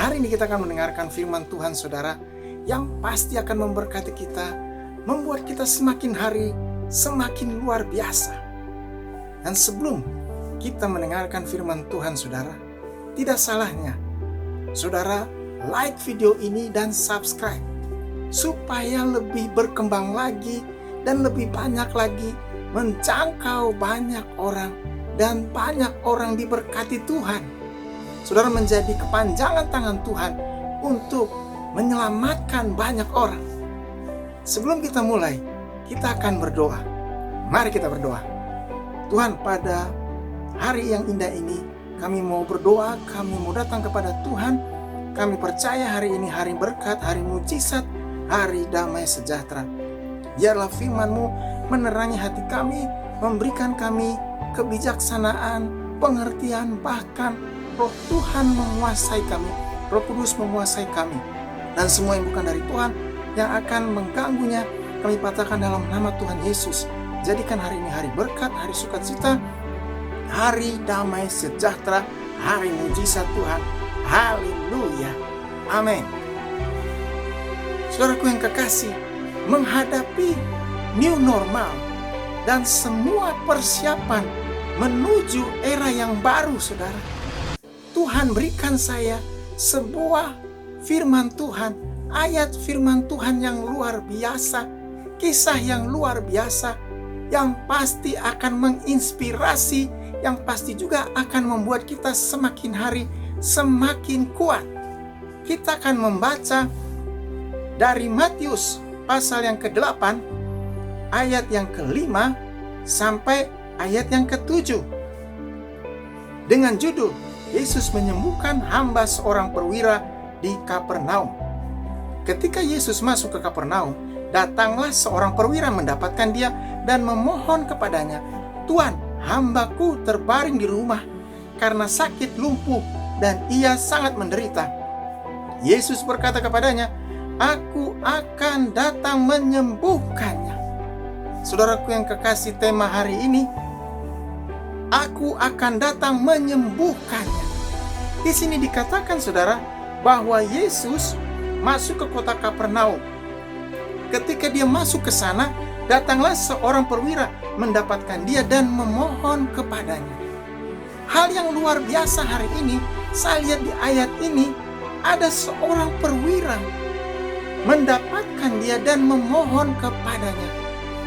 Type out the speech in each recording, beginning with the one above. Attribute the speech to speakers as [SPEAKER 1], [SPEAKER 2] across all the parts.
[SPEAKER 1] Hari ini kita akan mendengarkan firman Tuhan, saudara, yang pasti akan memberkati kita, membuat kita semakin hari semakin luar biasa. Dan sebelum kita mendengarkan firman Tuhan, saudara, tidak salahnya saudara like video ini dan subscribe, supaya lebih berkembang lagi dan lebih banyak lagi menjangkau banyak orang, dan banyak orang diberkati Tuhan. Saudara menjadi kepanjangan tangan Tuhan untuk menyelamatkan banyak orang. Sebelum kita mulai, kita akan berdoa. Mari kita berdoa. Tuhan, pada hari yang indah ini, kami mau berdoa, kami mau datang kepada Tuhan. Kami percaya hari ini hari berkat, hari mujizat, hari damai sejahtera. Biarlah firman-Mu menerangi hati kami, memberikan kami kebijaksanaan, pengertian, bahkan Roh Tuhan menguasai kami, Roh Kudus menguasai kami. Dan semua yang bukan dari Tuhan yang akan mengganggunya, kami patahkan dalam nama Tuhan Yesus. Jadikan hari ini hari berkat, hari sukacita, hari damai sejahtera, hari mujizat Tuhan. Haleluya. Amin. Saudaraku yang kekasih, menghadapi new normal dan semua persiapan menuju era yang baru, saudara, Tuhan berikan saya sebuah firman Tuhan, ayat firman Tuhan yang luar biasa, kisah yang luar biasa, yang pasti akan menginspirasi, yang pasti juga akan membuat kita semakin hari semakin kuat. Kita akan membaca dari Matius pasal yang ke-8, ayat yang ke-5 sampai ayat yang ke-7. Dengan judul, Yesus menyembuhkan hamba seorang perwira di Kapernaum. Ketika Yesus masuk ke Kapernaum, datanglah seorang perwira mendapatkan dia dan memohon kepadanya, "Tuan, hambaku terbaring di rumah karena sakit lumpuh dan ia sangat menderita." Yesus berkata kepadanya, "Aku akan datang menyembuhkannya." Saudaraku yang kekasih, tema hari ini, "Aku akan datang menyembuhkannya." Di sini dikatakan, saudara, bahwa Yesus masuk ke kota Kapernaum. Ketika dia masuk ke sana, datanglah seorang perwira mendapatkan dia dan memohon kepadanya. Hal yang luar biasa hari ini, saya lihat di ayat ini, ada seorang perwira mendapatkan dia dan memohon kepadanya.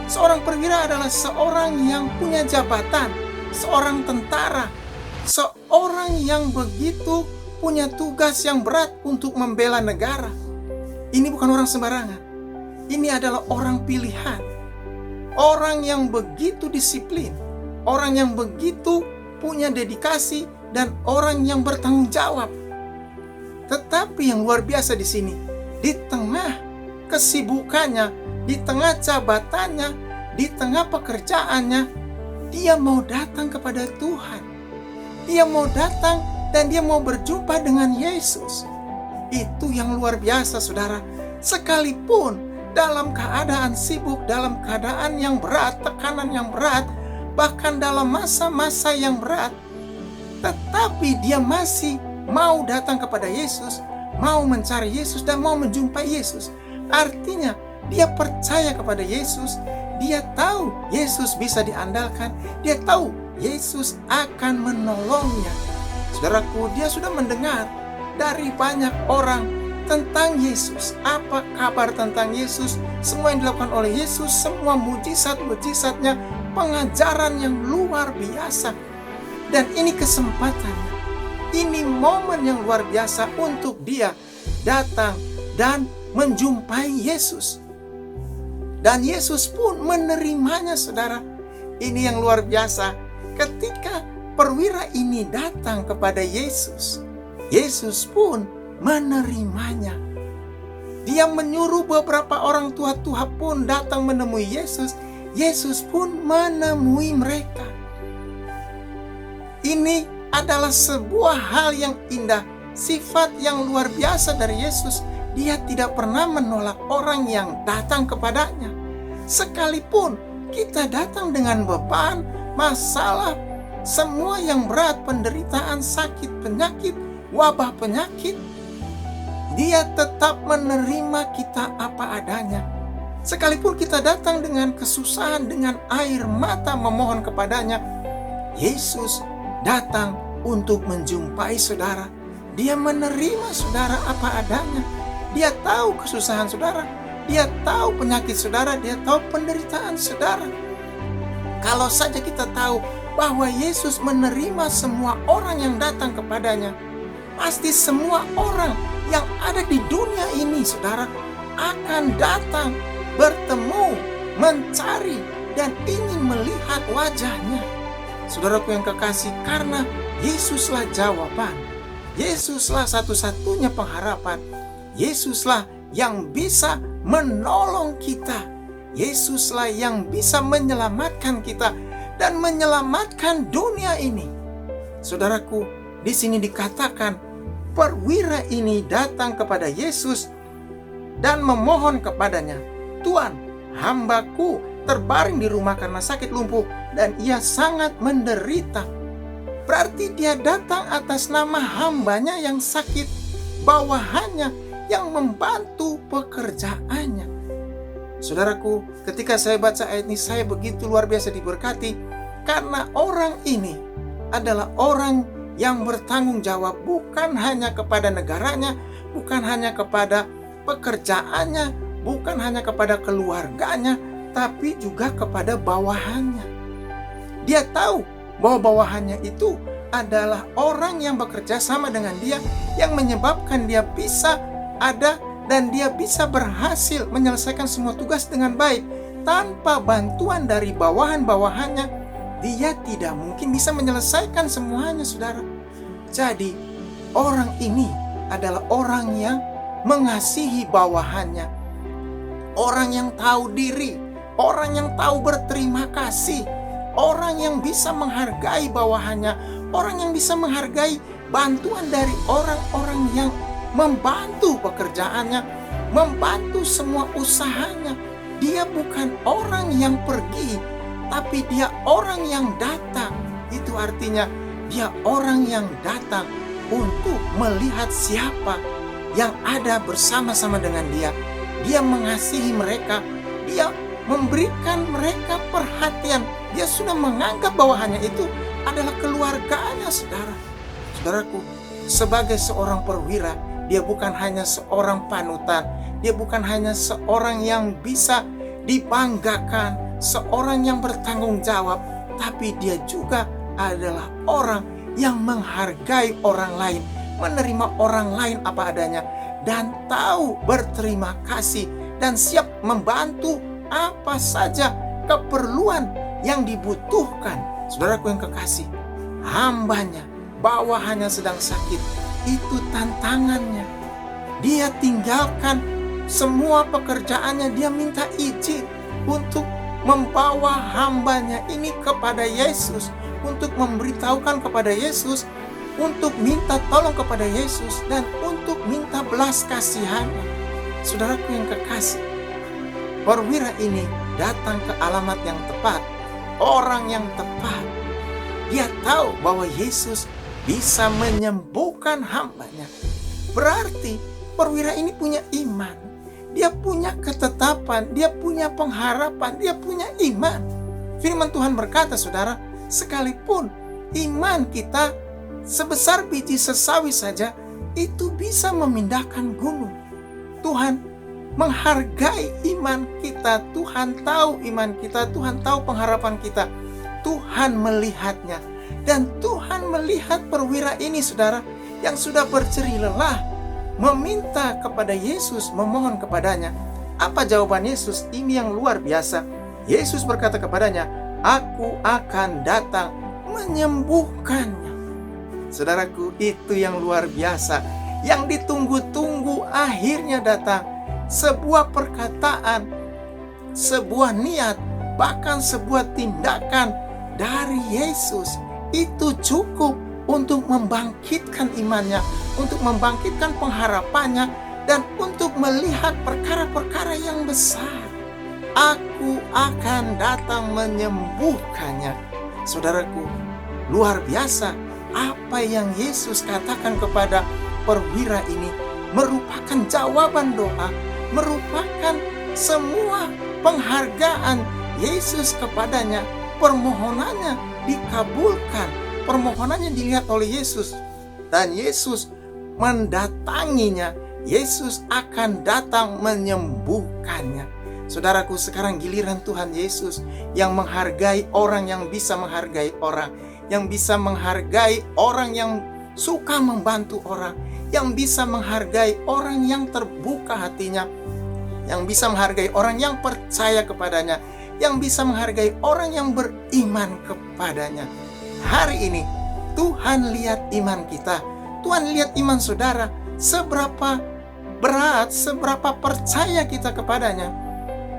[SPEAKER 1] Seorang perwira adalah seorang yang punya jabatan, seorang tentara, seorang yang begitu punya tugas yang berat untuk membela negara. Ini bukan orang sembarangan. Ini adalah orang pilihan. Orang yang begitu disiplin, orang yang begitu punya dedikasi, dan orang yang bertanggung jawab. Tetapi yang luar biasa di sini, di tengah kesibukannya, di tengah jabatannya, di tengah pekerjaannya, dia mau datang kepada Tuhan. Dia mau datang dan dia mau berjumpa dengan Yesus. Itu yang luar biasa, saudara. Sekalipun dalam keadaan sibuk, dalam keadaan yang berat, tekanan yang berat, bahkan dalam masa-masa yang berat, tetapi dia masih mau datang kepada Yesus, mau mencari Yesus dan mau menjumpai Yesus. Artinya dia percaya kepada Yesus. Dia tahu Yesus bisa diandalkan. Dia tahu Yesus akan menolongnya. Saudaraku, dia sudah mendengar dari banyak orang tentang Yesus. Apa kabar tentang Yesus? Semua yang dilakukan oleh Yesus, semua mujizat-mujizatnya, pengajaran yang luar biasa. Dan ini kesempatannya. Ini momen yang luar biasa untuk dia datang dan menjumpai Yesus. Dan Yesus pun menerimanya, saudara. Ini yang luar biasa. Ketika perwira ini datang kepada Yesus, Yesus pun menerimanya. Dia menyuruh beberapa orang tua-tua pun datang menemui Yesus. Yesus pun menemui mereka. Ini adalah sebuah hal yang indah, sifat yang luar biasa dari Yesus. Dia tidak pernah menolak orang yang datang kepadanya. Sekalipun kita datang dengan beban, masalah, semua yang berat, penderitaan, sakit, penyakit, wabah penyakit, Dia tetap menerima kita apa adanya. Sekalipun kita datang dengan kesusahan, dengan air mata memohon kepadanya, Yesus datang untuk menjumpai saudara. Dia menerima saudara apa adanya. Dia tahu kesusahan saudara. Dia tahu penyakit saudara. Dia tahu penderitaan saudara. Kalau saja kita tahu bahwa Yesus menerima semua orang yang datang kepadanya, pasti semua orang yang ada di dunia ini, saudara, akan datang, bertemu, mencari, dan ingin melihat wajahnya. Saudaraku yang kekasih, karena Yesuslah jawaban. Yesuslah satu-satunya pengharapan. Yesuslah yang bisa menolong kita. Yesuslah yang bisa menyelamatkan kita dan menyelamatkan dunia ini. Saudaraku, di sini dikatakan perwira ini datang kepada Yesus dan memohon kepadanya, "Tuan, hambaku terbaring di rumah karena sakit lumpuh dan ia sangat menderita." Berarti dia datang atas nama hambanya yang sakit, bawahannya yang membantu pekerjaannya. Saudaraku, ketika saya baca ayat ini, saya begitu luar biasa diberkati, karena orang ini adalah orang yang bertanggung jawab bukan hanya kepada negaranya, bukan hanya kepada pekerjaannya, bukan hanya kepada keluarganya, tapi juga kepada bawahannya. Dia tahu bahwa bawahannya itu adalah orang yang bekerja sama dengan dia, yang menyebabkan dia bisa ada dan dia bisa berhasil menyelesaikan semua tugas dengan baik. Tanpa bantuan dari bawahan-bawahannya, dia tidak mungkin bisa menyelesaikan semuanya, saudara. Jadi, orang ini adalah orang yang mengasihi bawahannya. Orang yang tahu diri, orang yang tahu berterima kasih, orang yang bisa menghargai bawahannya, orang yang bisa menghargai bantuan dari orang-orang yang membantu pekerjaannya, membantu semua usahanya. Dia bukan orang yang pergi, tapi dia orang yang datang. Itu artinya dia orang yang datang untuk melihat siapa yang ada bersama-sama dengan dia. Dia mengasihi mereka, dia memberikan mereka perhatian. Dia sudah menganggap bawahannya itu adalah keluarganya, saudara. Saudaraku, sebagai seorang perwira, dia bukan hanya seorang panutan, dia bukan hanya seorang yang bisa dibanggakan, seorang yang bertanggung jawab, tapi dia juga adalah orang yang menghargai orang lain, menerima orang lain apa adanya, dan tahu berterima kasih, dan siap membantu apa saja keperluan yang dibutuhkan. Saudaraku yang kekasih, hambanya, bawahannya sedang sakit, itu tantangannya. Dia tinggalkan semua pekerjaannya, dia minta izin untuk membawa hambanya ini kepada Yesus, untuk memberitahukan kepada Yesus, untuk minta tolong kepada Yesus, dan untuk minta belas kasihannya. Saudaraku yang kekasih, perwira ini datang ke alamat yang tepat, orang yang tepat. Dia tahu bahwa Yesus bisa menyembuhkan hambanya. Berarti perwira ini punya iman, dia punya ketetapan, dia punya pengharapan, dia punya iman. Firman Tuhan berkata, saudara, sekalipun iman kita sebesar biji sesawi saja, itu bisa memindahkan gunung. Tuhan menghargai iman kita, Tuhan tahu iman kita, Tuhan tahu pengharapan kita, Tuhan melihatnya. Dan Tuhan melihat perwira ini, saudara, yang sudah berjerih lelah, meminta kepada Yesus, memohon kepadanya. Apa jawaban Yesus? Ini yang luar biasa. Yesus berkata kepadanya, "Aku akan datang menyembuhkannya." Saudaraku, itu yang luar biasa. Yang ditunggu-tunggu akhirnya datang. Sebuah perkataan, sebuah niat, bahkan sebuah tindakan dari Yesus itu cukup untuk membangkitkan imannya, untuk membangkitkan pengharapannya, dan untuk melihat perkara-perkara yang besar. Aku akan datang menyembuhkannya. Saudaraku, luar biasa apa yang Yesus katakan kepada perwira ini, merupakan jawaban doa, merupakan semua penghargaan Yesus kepadanya. Permohonannya dikabulkan, permohonannya dilihat oleh Yesus, dan Yesus mendatanginya. Yesus akan datang menyembuhkannya. Saudaraku, sekarang giliran Tuhan Yesus yang menghargai orang yang bisa menghargai orang, yang bisa menghargai orang yang suka membantu orang, yang bisa menghargai orang yang terbuka hatinya, yang bisa menghargai orang yang percaya kepadanya, yang bisa menghargai orang yang beriman kepadanya. Hari ini Tuhan lihat iman kita, Tuhan lihat iman saudara, seberapa berat, seberapa percaya kita kepadanya.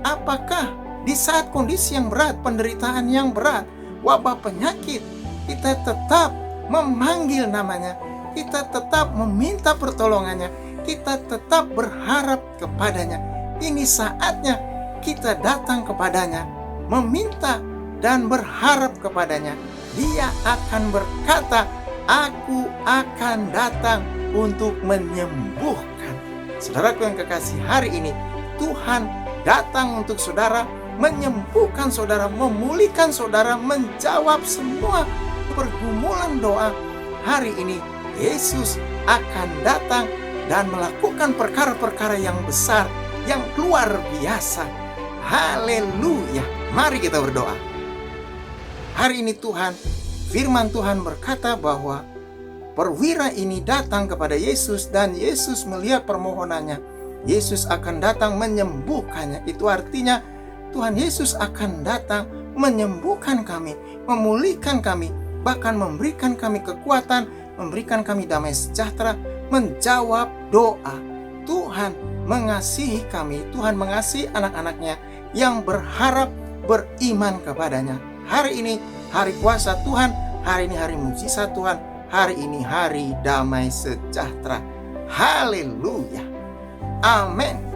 [SPEAKER 1] Apakah di saat kondisi yang berat, penderitaan yang berat, wabah penyakit, kita tetap memanggil namanya, kita tetap meminta pertolongannya, kita tetap berharap kepadanya. Ini saatnya kita datang kepadanya, meminta dan berharap kepadanya. Dia akan berkata, "Aku akan datang untuk menyembuhkan." Saudaraku yang kekasih, hari ini Tuhan datang untuk saudara, menyembuhkan saudara, memulihkan saudara, menjawab semua pergumulan doa. Hari ini Yesus akan datang dan melakukan perkara-perkara yang besar, yang luar biasa. Haleluya. Mari kita berdoa. Hari ini Tuhan, firman Tuhan berkata bahwa perwira ini datang kepada Yesus dan Yesus melihat permohonannya. Yesus akan datang menyembuhkannya. Itu artinya Tuhan Yesus akan datang menyembuhkan kami, memulihkan kami, bahkan memberikan kami kekuatan, memberikan kami damai sejahtera, menjawab doa. Tuhan mengasihi kami, Tuhan mengasihi anak-anaknya yang berharap beriman kepadanya. Hari ini hari kuasa Tuhan, hari ini hari mujizat Tuhan, hari ini hari damai sejahtera. Haleluya. Amin.